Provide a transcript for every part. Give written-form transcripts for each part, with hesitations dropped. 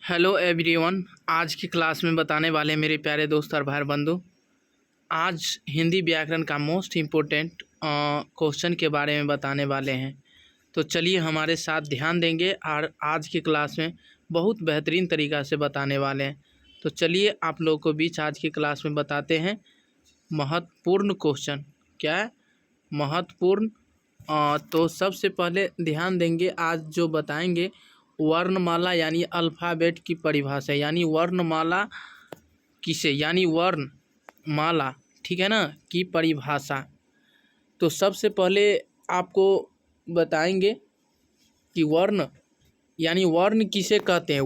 Hello everyone. आज की class में बताने वाले मेरे प्यारे दोस्त और भाई बंधु, आज हिंदी व्याकरण का मोस्ट इम्पोर्टेंट क्वेश्चन के बारे में बताने वाले हैं। तो चलिए हमारे साथ ध्यान देंगे और आज की क्लास में बहुत बेहतरीन तरीक़ा से बताने वाले हैं। तो चलिए आप लोगों को बीच आज की क्लास में बताते हैं महत्वपूर्ण क्वेश्चन। क्या है? महत्वपूर्ण। तो सबसे पहले ध्यान देंगे, आज जो बताएंगे वर्णमाला यानी अल्फ़ाबेट की परिभाषा, यानी वर्णमाला किसे, यानी वर्णमाला, ठीक है ना, की परिभाषा। तो सबसे पहले आपको बताएंगे कि वर्ण यानी वर्ण किसे कहते हैं।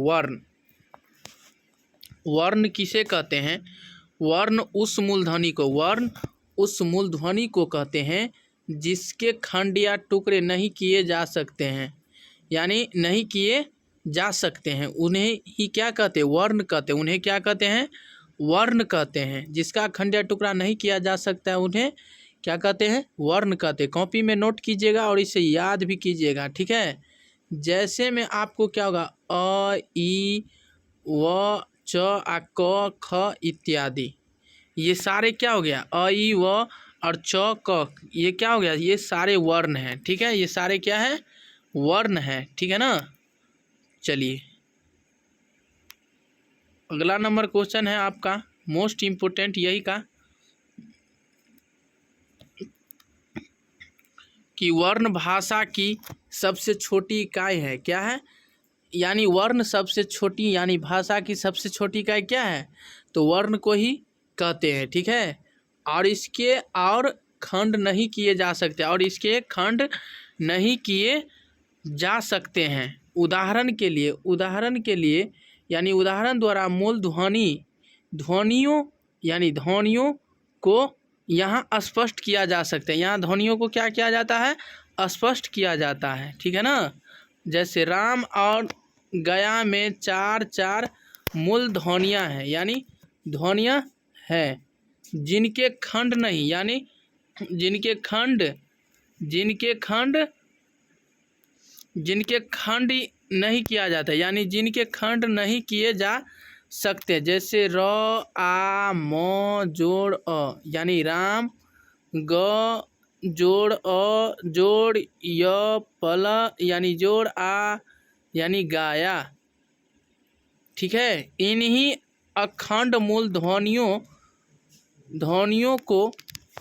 वर्ण किसे कहते हैं? वर्ण उस मूलध्वनि को, वर्ण उस मूलध्वनि को कहते हैं जिसके खंड या टुकड़े नहीं किए जा सकते हैं, यानी नहीं किए जा सकते हैं, उन्हें ही क्या कहते हैं? वर्ण कहते हैं। उन्हें क्या कहते हैं? वर्ण कहते हैं। जिसका खंड या टुकड़ा नहीं किया जा सकता है उन्हें क्या कहते हैं? वर्ण कहते हैं। कॉपी में नोट कीजिएगा और इसे याद भी कीजिएगा, ठीक है। जैसे में आपको क्या होगा, अ, ई, व, च, आ, क, ख इत्यादि, ये सारे क्या हो गया, अ, ई, व और च, क, ये क्या हो गया, ये सारे वर्ण हैं, ठीक है। ये सारे क्या है? वर्ण है, ठीक है ना। चलिए अगला नंबर क्वेश्चन है आपका मोस्ट इम्पोर्टेंट यही का, कि वर्ण भाषा की सबसे छोटी इकाई है। क्या है? यानी वर्ण सबसे छोटी, यानी भाषा की सबसे छोटी इकाई क्या है? तो वर्ण को ही कहते हैं, ठीक है। और इसके और खंड नहीं किए जा सकते, और इसके खंड नहीं किए जा सकते हैं। उदाहरण के लिए यानी उदाहरण द्वारा मूल ध्वनियों यानी ध्वनियों को यहाँ स्पष्ट किया जा सकता है। यहाँ ध्वनियों को क्या किया जाता है? स्पष्ट किया जाता है, ठीक है ना। जैसे राम और गया में चार चार मूल ध्वनियाँ हैं, यानी ध्वनियाँ हैं जिनके खंड नहीं, यानी जिनके खंड नहीं किया जाता, यानी जिनके खंड नहीं किए जा सकते। जैसे र, आ, म जोड़ अ, यानी राम, ग जोड़ अ जोड़ य, पल यानी जोड़ आ यानी गाया, ठीक है। इन्हीं अखंड मूल ध्वनियों को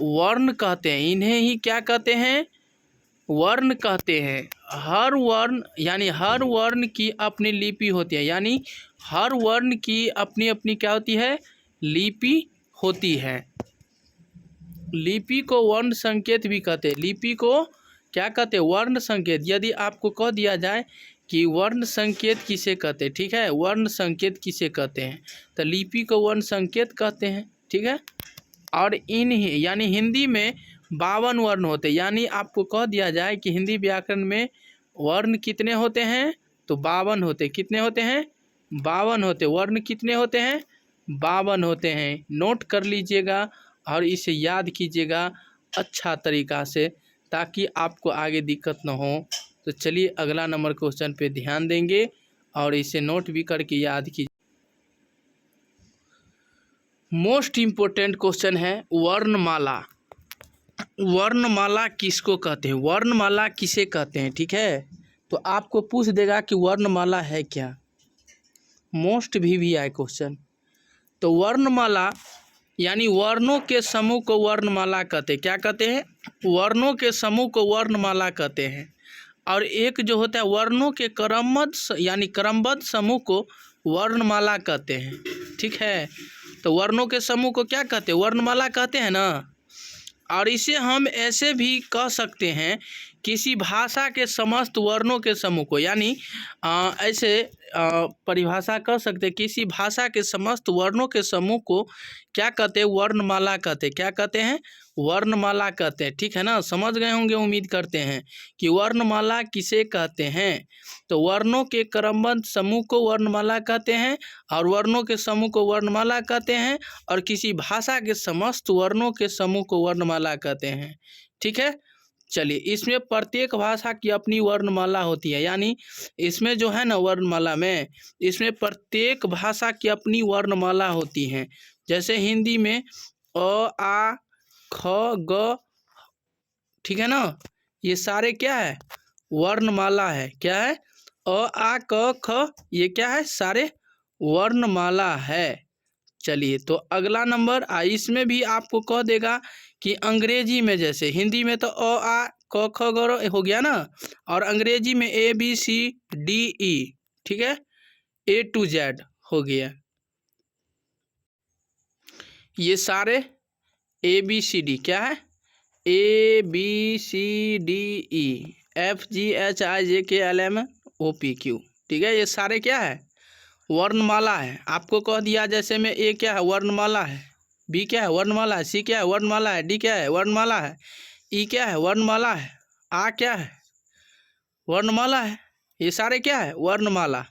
वर्ण कहते हैं। इन्हें ही क्या कहते हैं? वर्ण कहते हैं। हर वर्ण की अपनी लिपि होती है, यानी हर वर्ण की अपनी अपनी क्या होती है? लिपि होती है। लिपि को वर्ण संकेत भी कहते हैं। लिपि को क्या कहते हैं? वर्ण संकेत। यदि आपको कह दिया जाए कि वर्ण संकेत किसे कहते हैं, ठीक है, वर्ण संकेत किसे कहते हैं, तो लिपि को वर्ण संकेत कहते हैं, ठीक है। और इन्हीं यानी हिंदी में 52 वर्ण होते हैं। यानी आपको कह दिया जाए कि हिंदी व्याकरण में वर्ण कितने होते हैं, तो 52 होते। कितने होते हैं? 52 होते। वर्ण कितने होते हैं? 52 होते हैं। नोट कर लीजिएगा और इसे याद कीजिएगा अच्छा तरीक़ा से, ताकि आपको आगे दिक्कत न हो। तो चलिए अगला नंबर क्वेश्चन पे ध्यान देंगे और इसे नोट भी करके याद कीजिए। मोस्ट इम्पोर्टेंट क्वेश्चन है वर्णमाला। वर्णमाला किसको कहते हैं? वर्णमाला किसे कहते हैं, ठीक है। तो आपको पूछ देगा कि वर्णमाला है क्या। मोस्ट भी आए क्वेश्चन। तो वर्णमाला यानी वर्णों के समूह को वर्णमाला कहते हैं। क्या कहते हैं? वर्णों के समूह को वर्णमाला कहते हैं। और एक जो होता है वर्णों के क्रमबद्ध समूह को वर्णमाला कहते हैं, ठीक है। तो वर्णों के समूह को क्या कहते हैं? वर्णमाला कहते हैं ना। और इसे हम ऐसे भी कह सकते हैं, किसी भाषा के समस्त वर्णों के समूह को, यानी ऐसे परिभाषा कर सकते हैं, किसी भाषा के समस्त वर्णों के समूह को क्या कहते हैं? वर्णमाला कहते हैं। क्या कहते हैं? वर्णमाला कहते हैं, ठीक है ना। समझ गए होंगे, उम्मीद करते हैं कि वर्णमाला किसे कहते हैं। तो वर्णों के क्रमबद्ध समूह को वर्णमाला कहते हैं, और वर्णों के समूह को वर्णमाला कहते हैं, और किसी भाषा के समस्त वर्णों के समूह को वर्णमाला कहते हैं, ठीक है। चलिए, इसमें प्रत्येक भाषा की अपनी वर्णमाला होती है, यानी इसमें जो है ना वर्णमाला में, इसमें प्रत्येक भाषा की अपनी वर्णमाला होती हैं। जैसे हिंदी में अ आ ख ग, ठीक है ना, ये सारे क्या है, वर्णमाला है। क्या है, अ आ क ख, ये क्या है, सारे वर्णमाला है। चलिए, तो अगला नंबर इसमें भी आपको कह देगा कि अंग्रेजी में, जैसे हिंदी में तो अ आ क ख ग हो गया ना, और अंग्रेजी में ABCDE, ठीक है, A to Z हो गया। ये सारे ABCD क्या है, ABCDE FGHIJKLMNOPQ, ठीक है, ये सारे क्या है, वर्णमाला है। आपको कह दिया जैसे में A क्या है, वर्णमाला है, B क्या है, वर्णमाला है, C क्या है, वर्णमाला है, D क्या है, वर्णमाला है, E क्या है, वर्णमाला है, A क्या है, वर्णमाला है। ये सारे क्या है, वर्णमाला।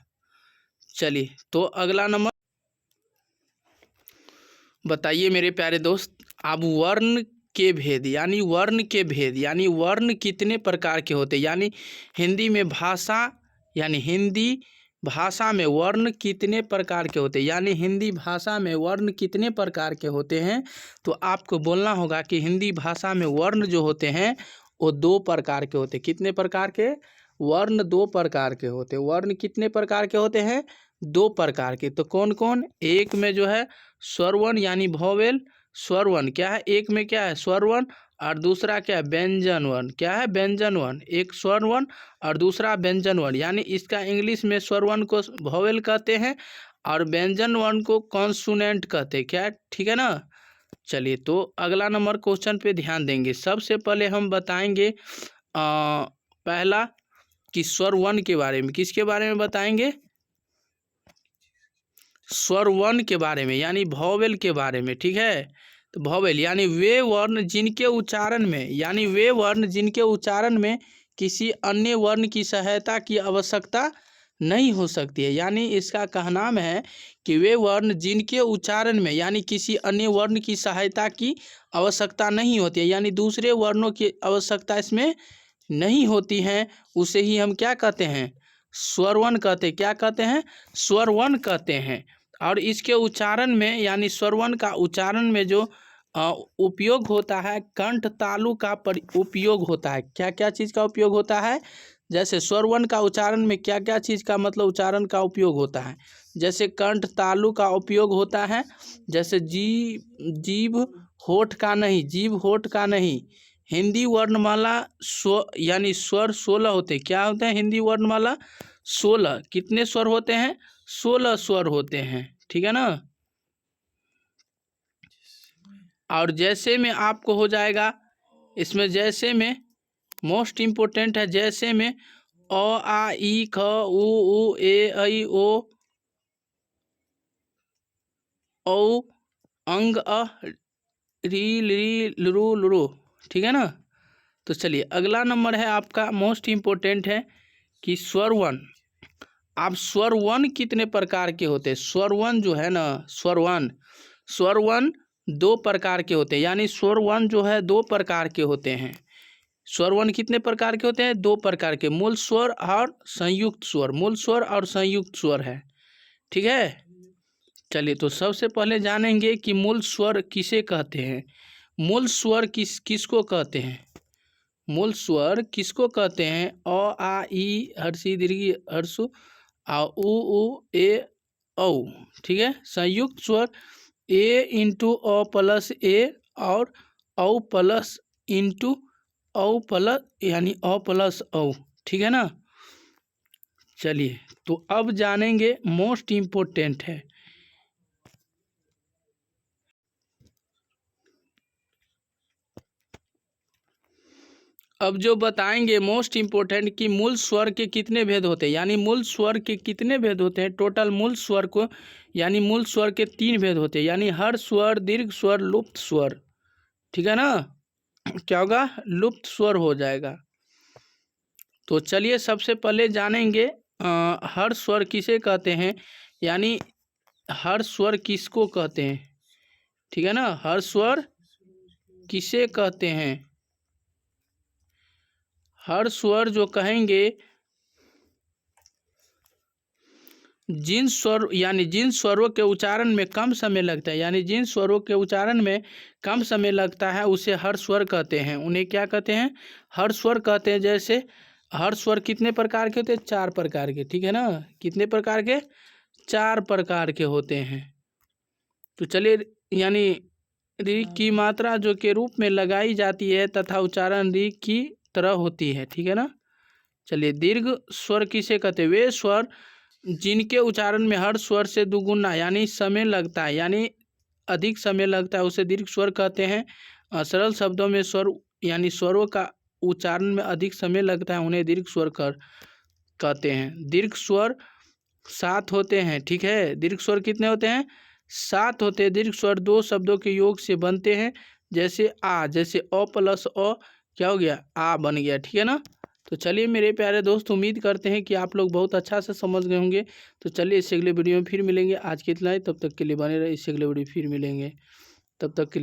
चलिए, तो अगला नंबर बताइए मेरे प्यारे दोस्त, अब वर्ण के भेद, यानी वर्ण के भेद, यानी वर्ण कितने प्रकार के होते हैं, यानी हिंदी में भाषा, यानी हिंदी भाषा में वर्ण कितने प्रकार के होते हैं, यानी हिंदी भाषा में वर्ण कितने प्रकार के होते हैं। तो आपको बोलना होगा कि हिंदी भाषा में वर्ण जो होते हैं वो 2 प्रकार के होते हैं। कितने प्रकार के, वर्ण 2 प्रकार के होते हैं। वर्ण कितने प्रकार के होते हैं, 2 प्रकार के। तो कौन कौन, एक में जो है स्वरवर्ण यानी वोवेल, स्वरवर्ण क्या है, एक में क्या है स्वरवर्ण, और दूसरा क्या है व्यंजन वर्ण। क्या है, व्यंजन वर्ण, एक स्वरवर्ण और दूसरा व्यंजन वर्ण, यानी इसका इंग्लिश में स्वरवर्ण को वोवेल कहते हैं और व्यंजन वर्ण को कॉन्सोनेंट कहते हैं। क्या, ठीक है ना। चलिए, तो अगला नंबर क्वेश्चन पे ध्यान देंगे। सबसे पहले हम बताएंगे पहला कि स्वरवर्ण के बारे में। किसके बारे में बताएंगे, स्वरवर्ण के बारे में, यानी वोवेल के बारे में, ठीक है। तो वोवेल यानी वे वर्ण जिनके उच्चारण में, यानी वे वर्ण जिनके उच्चारण में किसी अन्य वर्ण की सहायता की आवश्यकता नहीं हो सकती है। यानी इसका कहना है कि वे वर्ण जिनके उच्चारण में, यानी किसी अन्य वर्ण की सहायता की आवश्यकता नहीं होती है, यानी दूसरे वर्णों की आवश्यकता इसमें नहीं होती है, उसे ही हम क्या कहते हैं, स्वरवर्ण कहते हैं। क्या कहते हैं, स्वरवर्ण कहते हैं। और इसके उच्चारण में, यानी स्वरवर्ण का उच्चारण में जो उपयोग होता है, कंठ तालु का उपयोग होता है। क्या क्या चीज़ का उपयोग होता है, जैसे स्वरवर्ण का उच्चारण में क्या क्या चीज़ का मतलब उच्चारण का उपयोग होता है, जैसे कंठ तालु का उपयोग होता है, जैसे जीभ होठ का नहीं, जीभ होठ का नहीं। हिंदी वर्णमाला यानी स्वर 16 होते हैं। क्या होते हैं, हिंदी वर्णमाला 16। कितने स्वर होते हैं, 16 स्वर होते हैं, ठीक है ना। और जैसे में आपको हो जाएगा, इसमें जैसे में मोस्ट इम्पोर्टेंट है, जैसे में अ आ ई ख उ ए ऐ ओ औ अंग अ री ली लू लू, ठीक है ना। तो चलिए, अगला नंबर है आपका मोस्ट इम्पोर्टेंट है कि स्वरवर्ण। आप स्वरवर्ण कितने प्रकार के होते हैं, स्वरवर्ण जो है ना, स्वरवर्ण 2 प्रकार के होते हैं, यानी स्वरवर्ण जो है 2 प्रकार के होते हैं। स्वरवर्ण कितने प्रकार के होते हैं, 2 प्रकार के, मूल स्वर और संयुक्त स्वर। मूल स्वर और संयुक्त स्वर है, ठीक है। चलिए, तो सबसे पहले जानेंगे कि मूल स्वर किसे कहते हैं। मूल स्वर किसको कहते हैं, मूल स्वर किसको कहते हैं, अ आ ई हर्षी दीर्घी हर्षु आ उ ए औ, ठीक है। संयुक्त स्वर ए इंटू अ प्लस ए और औ प्लस इंटू औ प्लस, यानी अ प्लस औ, ठीक है ना। चलिए, तो अब जानेंगे मोस्ट इम्पोर्टेंट है, अब जो बताएंगे मोस्ट इम्पोर्टेंट कि मूल स्वर के कितने भेद होते हैं, यानी मूल स्वर के कितने भेद होते हैं। टोटल मूल स्वर को, यानी मूल स्वर के 3 भेद होते हैं, यानी हर स्वर, दीर्घ स्वर, लुप्त स्वर, ठीक है ना। क्या होगा, लुप्त स्वर हो जाएगा। तो चलिए, सबसे पहले जानेंगे हर स्वर किसे कहते हैं, यानी हर स्वर किसको कहते हैं, ठीक है ना। हर स्वर किसे कहते हैं, हर स्वर जो कहेंगे जिन स्वर यानी जिन स्वरों के उच्चारण में कम समय लगता है, यानी जिन स्वरों के उच्चारण में कम समय लगता है उसे हर स्वर कहते हैं। उन्हें क्या कहते हैं? हर स्वर कहते हैं। जैसे हर स्वर कितने प्रकार के होते हैं? 4 प्रकार के, ठीक है ना। कितने प्रकार के? 4 प्रकार के होते हैं। तो चलिए, यानी री की मात्रा जो के रूप में लगाई जाती है तथा उच्चारण री की तरह होती है, ठीक है ना। चलिए, दीर्घ स्वर किसे कहते हैं? वे स्वर जिनके उच्चारण में हर स्वर से दुगुना यानी समय लगता है, यानी अधिक समय लगता है, उसे दीर्घ स्वर कहते हैं। सरल शब्दों में स्वर यानी स्वरों का उच्चारण में अधिक समय लगता है, उन्हें दीर्घ स्वर कहते हैं। दीर्घ स्वर 7 होते हैं, ठीक है। दीर्घ स्वर कितने होते हैं? 7 होते हैं। दीर्घ स्वर 2 शब्दों के योग से बनते हैं। जैसे आ, जैसे अ प्लस अ क्या हो गया? आ बन गया, ठीक है ना। तो चलिए मेरे प्यारे दोस्त, उम्मीद करते हैं कि आप लोग बहुत अच्छा से समझ गए होंगे। तो चलिए इससे अगले वीडियो में फिर मिलेंगे। आज के इतना ही, तब तक के लिए बने रहे। इससे अगले वीडियो फिर मिलेंगे, तब तक के लिए।